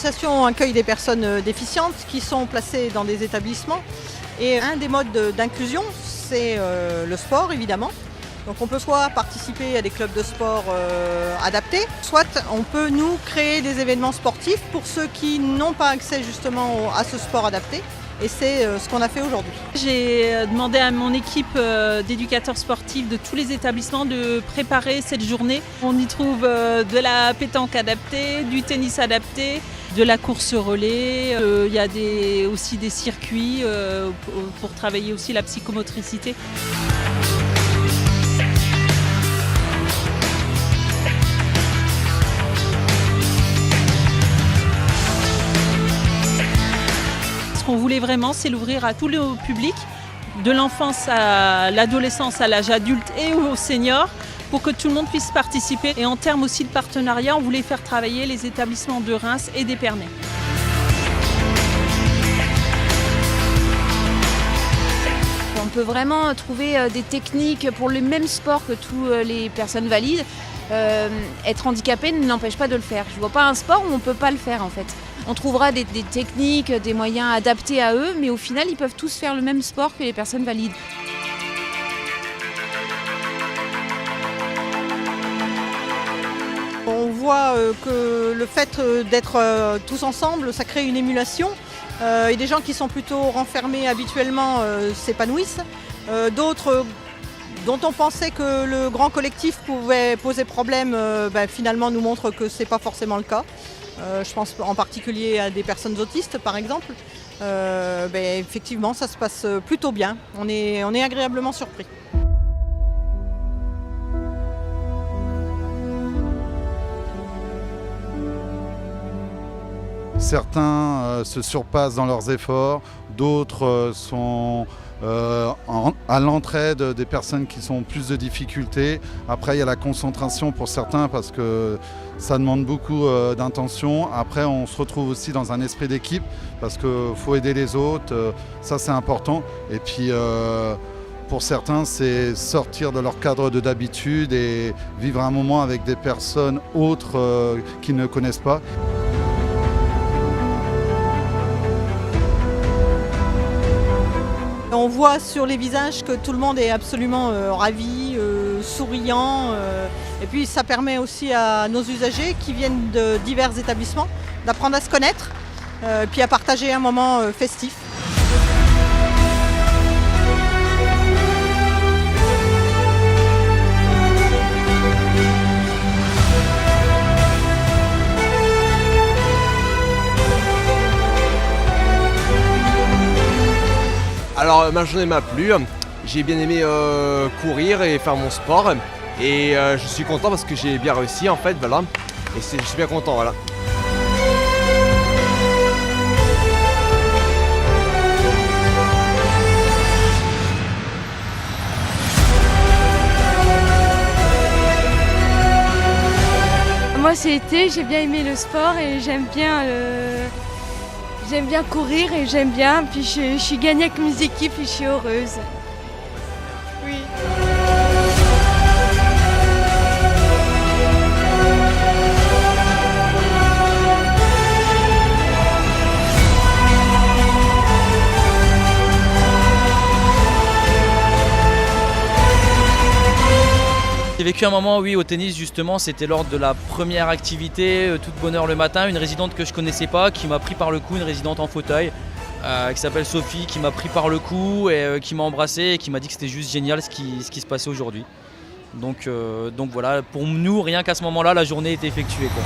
L'association accueille des personnes déficientes qui sont placées dans des établissements. Et un des modes d'inclusion, c'est le sport évidemment. Donc on peut soit participer à des clubs de sport adaptés, soit on peut nous créer des événements sportifs pour ceux qui n'ont pas accès justement à ce sport adapté. Et c'est ce qu'on a fait aujourd'hui. J'ai demandé à mon équipe d'éducateurs sportifs de tous les établissements de préparer cette journée. On y trouve de la pétanque adaptée, du tennis adapté, de la course relais. Il y a aussi des circuits pour travailler aussi la psychomotricité. Ce qu'on voulait vraiment, c'est l'ouvrir à tous les publics, de l'enfance à l'adolescence, à l'âge adulte et aux seniors, pour que tout le monde puisse participer. Et en termes aussi de partenariat, on voulait faire travailler les établissements de Reims et d'Épernay. On peut vraiment trouver des techniques pour les mêmes sports que toutes les personnes valides. Être handicapé ne n'empêche pas de le faire. Je ne vois pas un sport où on ne peut pas le faire en fait. On trouvera des techniques, des moyens adaptés à eux, mais au final, ils peuvent tous faire le même sport que les personnes valides. On voit que le fait d'être tous ensemble, ça crée une émulation. Et des gens qui sont plutôt renfermés habituellement s'épanouissent. D'autres dont on pensait que le grand collectif pouvait poser problème, finalement nous montrent que ce n'est pas forcément le cas. Je pense en particulier à des personnes autistes par exemple. Effectivement ça se passe plutôt bien, on est agréablement surpris. Certains se surpassent dans leurs efforts, d'autres sont à l'entraide des personnes qui sont plus de difficultés. Après, il y a la concentration pour certains parce que ça demande beaucoup d'intention. Après, on se retrouve aussi dans un esprit d'équipe parce qu'il faut aider les autres. Ça, c'est important. Et puis, pour certains, c'est sortir de leur cadre d'habitude et vivre un moment avec des personnes autres qu'ils ne connaissent pas. On voit sur les visages que tout le monde est absolument ravi, souriant. Et puis ça permet aussi à nos usagers qui viennent de divers établissements d'apprendre à se connaître, puis à partager un moment festif. Alors ma journée m'a plu, j'ai bien aimé courir et faire mon sport et je suis content parce que j'ai bien réussi en fait, voilà, et je suis bien content, voilà. Moi c'est été, j'ai bien aimé le sport et j'aime bien courir et j'aime bien, puis je suis gagnée avec mes équipes et je suis heureuse. Oui. J'ai vécu un moment, oui, au tennis justement, c'était lors de la première activité, toute bonne heure le matin, une résidente que je connaissais pas, qui m'a pris par le cou, une résidente en fauteuil, qui s'appelle Sophie, qui m'a pris par le cou et qui m'a embrassé et qui m'a dit que c'était juste génial ce qui se passait aujourd'hui. Donc voilà, pour nous, rien qu'à ce moment-là, la journée était effectuée, quoi.